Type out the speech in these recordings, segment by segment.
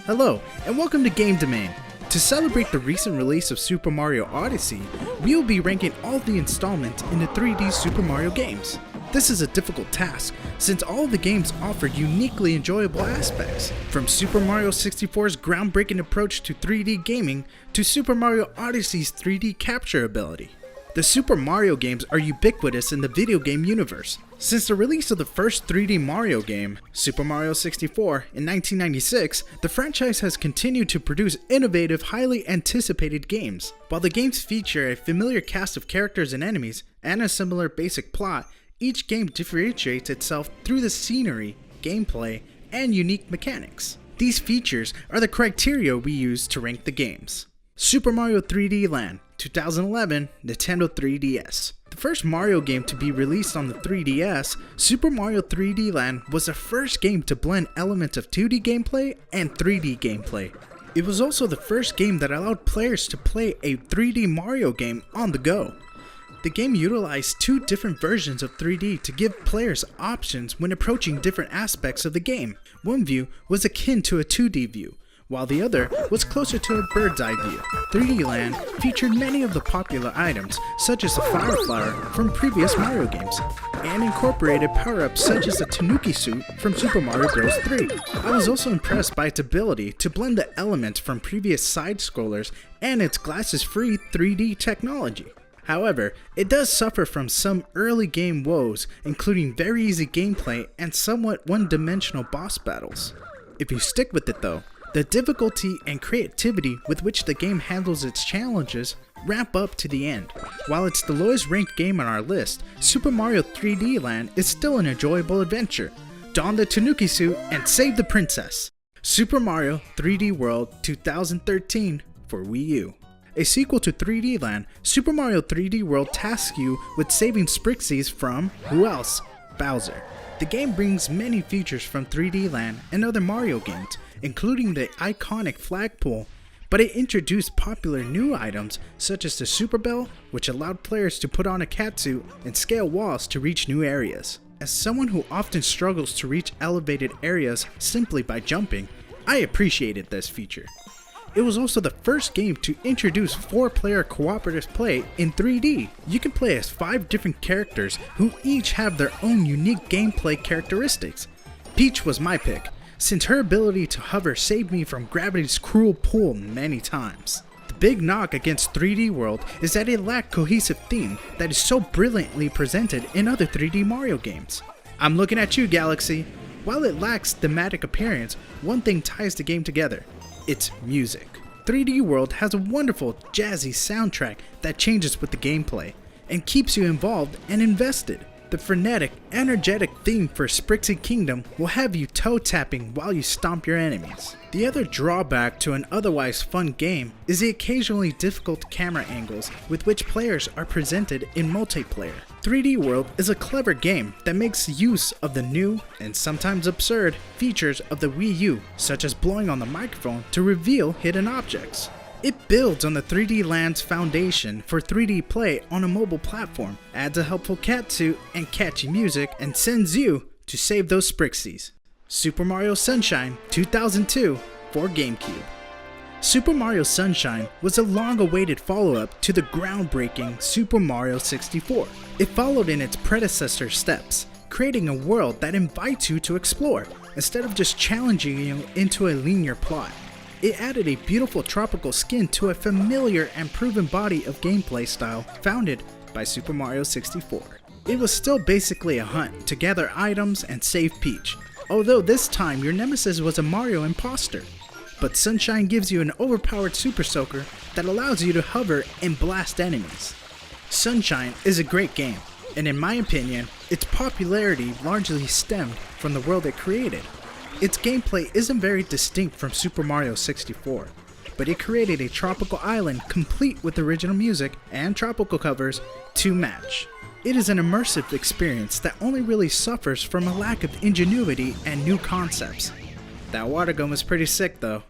Hello, and welcome to Game Domain. To celebrate the recent release of Super Mario Odyssey, we will be ranking all the installments in the 3D Super Mario games. This is a difficult task, since all of the games offer uniquely enjoyable aspects, from Super Mario 64's groundbreaking approach to 3D gaming to Super Mario Odyssey's 3D capture ability. The Super Mario games are ubiquitous in the video game universe. Since the release of the first 3D Mario game, Super Mario 64, in 1996, the franchise has continued to produce innovative, highly anticipated games. While the games feature a familiar cast of characters and enemies, and a similar basic plot, each game differentiates itself through the scenery, gameplay, and unique mechanics. These features are the criteria we use to rank the games. Super Mario 3D Land, 2011, Nintendo 3DS. The first Mario game to be released on the 3DS, Super Mario 3D Land was the first game to blend elements of 2D gameplay and 3D gameplay. It was also the first game that allowed players to play a 3D Mario game on the go. The game utilized two different versions of 3D to give players options when approaching different aspects of the game. One view was akin to a 2D view, while the other was closer to a bird's eye view. 3D Land featured many of the popular items, such as the Fire Flower from previous Mario games, and incorporated power-ups such as the Tanuki suit from Super Mario Bros. 3. I was also impressed by its ability to blend the elements from previous side-scrollers and its glasses-free 3D technology. However, it does suffer from some early game woes, including very easy gameplay and somewhat one-dimensional boss battles. If you stick with it though, the difficulty and creativity with which the game handles its challenges ramp up to the end. While it's the lowest ranked game on our list, Super Mario 3D Land is still an enjoyable adventure. Don the Tanuki suit and save the princess. Super Mario 3D World 2013 for Wii U. A sequel to 3D Land, Super Mario 3D World tasks you with saving Sprixies from, who else? Bowser. The game brings many features from 3D Land and other Mario games, including the iconic flagpole, but it introduced popular new items such as the Super Bell, which allowed players to put on a catsuit and scale walls to reach new areas. As someone who often struggles to reach elevated areas simply by jumping, I appreciated this feature. It was also the first game to introduce 4-player cooperative play in 3D. You can play as 5 different characters who each have their own unique gameplay characteristics. Peach was my pick, since her ability to hover saved me from gravity's cruel pull many times. The big knock against 3D World is that it lacked cohesive theme that is so brilliantly presented in other 3D Mario games. I'm looking at you, Galaxy. While it lacks thematic appearance, one thing ties the game together. It's music. 3D World has a wonderful, jazzy soundtrack that changes with the gameplay and keeps you involved and invested. The frenetic, energetic theme for Sprixie Kingdom will have you toe-tapping while you stomp your enemies. The other drawback to an otherwise fun game is the occasionally difficult camera angles with which players are presented in multiplayer. 3D World is a clever game that makes use of the new, and sometimes absurd, features of the Wii U, such as blowing on the microphone to reveal hidden objects. It builds on the 3D Land's foundation for 3D play on a mobile platform, adds a helpful catsuit and catchy music, and sends you to save those Sprixies. Super Mario Sunshine 2002 for Gamecube. Super Mario Sunshine was a long-awaited follow-up to the groundbreaking Super Mario 64. It followed in its predecessor steps, creating a world that invites you to explore, instead of just challenging you into a linear plot. It added a beautiful tropical skin to a familiar and proven body of gameplay style founded by Super Mario 64. It was still basically a hunt to gather items and save Peach, although this time your nemesis was a Mario imposter. But Sunshine gives you an overpowered Super Soaker that allows you to hover and blast enemies. Sunshine is a great game, and in my opinion, its popularity largely stemmed from the world it created. Its gameplay isn't very distinct from Super Mario 64, but it created a tropical island complete with original music and tropical covers to match. It is an immersive experience that only really suffers from a lack of ingenuity and new concepts. That water gun was pretty sick though.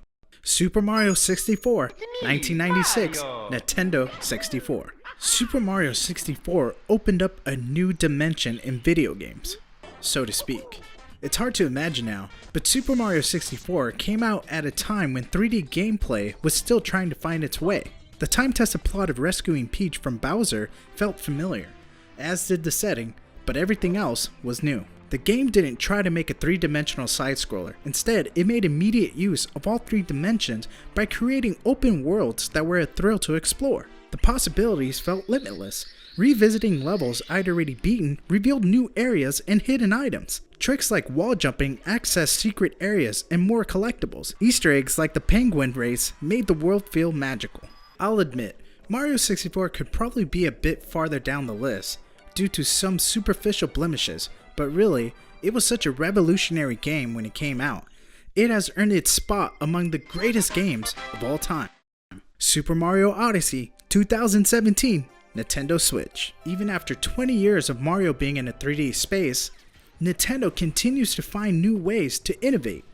Super Mario 64, 1996, Nintendo 64. Super Mario 64 opened up a new dimension in video games, so to speak. It's hard to imagine now, but Super Mario 64 came out at a time when 3D gameplay was still trying to find its way. The time-tested plot of rescuing Peach from Bowser felt familiar, as did the setting, but everything else was new. The game didn't try to make a three-dimensional side-scroller. Instead, it made immediate use of all three dimensions by creating open worlds that were a thrill to explore. The possibilities felt limitless. Revisiting levels I'd already beaten revealed new areas and hidden items. Tricks like wall jumping accessed secret areas and more collectibles. Easter eggs like the penguin race made the world feel magical. I'll admit, Mario 64 could probably be a bit farther down the list due to some superficial blemishes, but really, it was such a revolutionary game when it came out. It has earned its spot among the greatest games of all time. Super Mario Odyssey 2017, Nintendo Switch. Even after 20 years of Mario being in a 3D space, Nintendo continues to find new ways to innovate.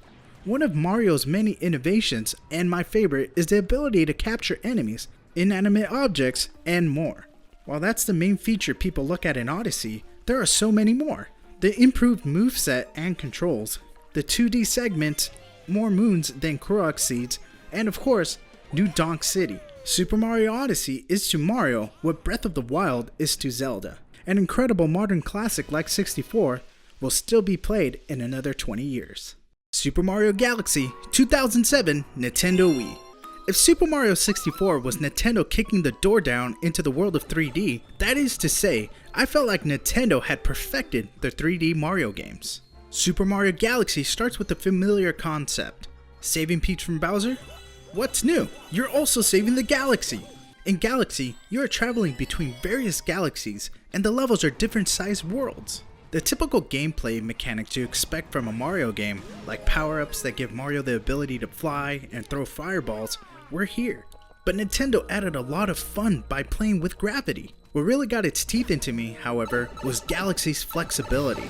One of Mario's many innovations, and my favorite, is the ability to capture enemies, inanimate objects, and more. While that's the main feature people look at in Odyssey, there are so many more. The improved moveset and controls, the 2D segment, more moons than Korok seeds, and of course, new Donk City. Super Mario Odyssey is to Mario what Breath of the Wild is to Zelda. An incredible modern classic like 64 will still be played in another 20 years. Super Mario Galaxy 2007 Nintendo Wii. If Super Mario 64 was Nintendo kicking the door down into the world of 3D, that is to say, I felt like Nintendo had perfected their 3D Mario games. Super Mario Galaxy starts with a familiar concept. Saving Peach from Bowser? What's new? You're also saving the galaxy! In Galaxy, you are traveling between various galaxies, and the levels are different sized worlds. The typical gameplay mechanics you expect from a Mario game, like power-ups that give Mario the ability to fly and throw fireballs, were here. But Nintendo added a lot of fun by playing with gravity. What really got its teeth into me, however, was Galaxy's flexibility.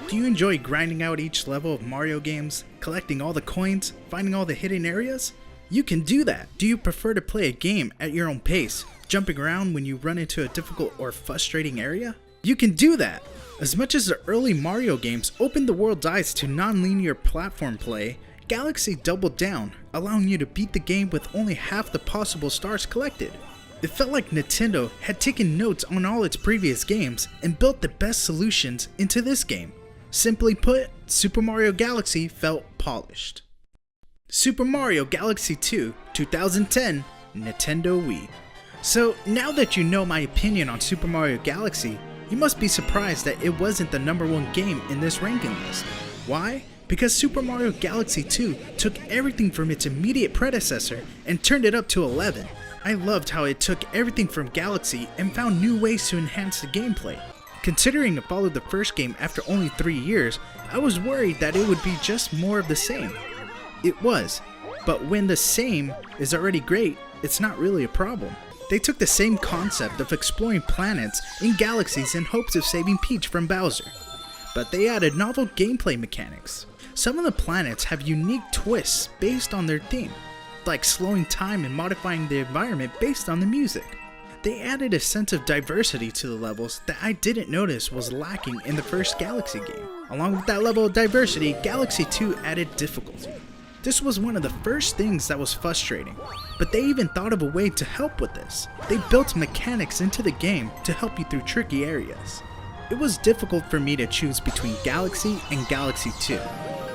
Do you enjoy grinding out each level of Mario games, collecting all the coins, finding all the hidden areas? You can do that. Do you prefer to play a game at your own pace, jumping around when you run into a difficult or frustrating area? You can do that! As much as the early Mario games opened the world's eyes to non-linear platform play, Galaxy doubled down, allowing you to beat the game with only half the possible stars collected. It felt like Nintendo had taken notes on all its previous games and built the best solutions into this game. Simply put, Super Mario Galaxy felt polished. Super Mario Galaxy 2 2010 Nintendo Wii. So now that you know my opinion on Super Mario Galaxy, you must be surprised that it wasn't the #1 game in this ranking list. Why? Because Super Mario Galaxy 2 took everything from its immediate predecessor and turned it up to 11. I loved how it took everything from Galaxy and found new ways to enhance the gameplay. Considering it followed the first game after only 3 years, I was worried that it would be just more of the same. It was, but when the same is already great, it's not really a problem. They took the same concept of exploring planets in galaxies in hopes of saving Peach from Bowser, but they added novel gameplay mechanics. Some of the planets have unique twists based on their theme, like slowing time and modifying the environment based on the music. They added a sense of diversity to the levels that I didn't notice was lacking in the first Galaxy game. Along with that level of diversity, Galaxy 2 added difficulty. This was one of the first things that was frustrating, but they even thought of a way to help with this. They built mechanics into the game to help you through tricky areas. It was difficult for me to choose between Galaxy and Galaxy 2,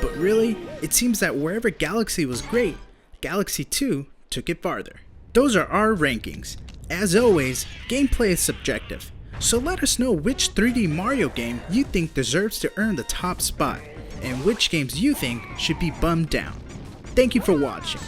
but really, it seems that wherever Galaxy was great, Galaxy 2 took it farther. Those are our rankings. As always, gameplay is subjective, so let us know which 3D Mario game you think deserves to earn the top spot, and which games you think should be bumped down. Thank you for watching.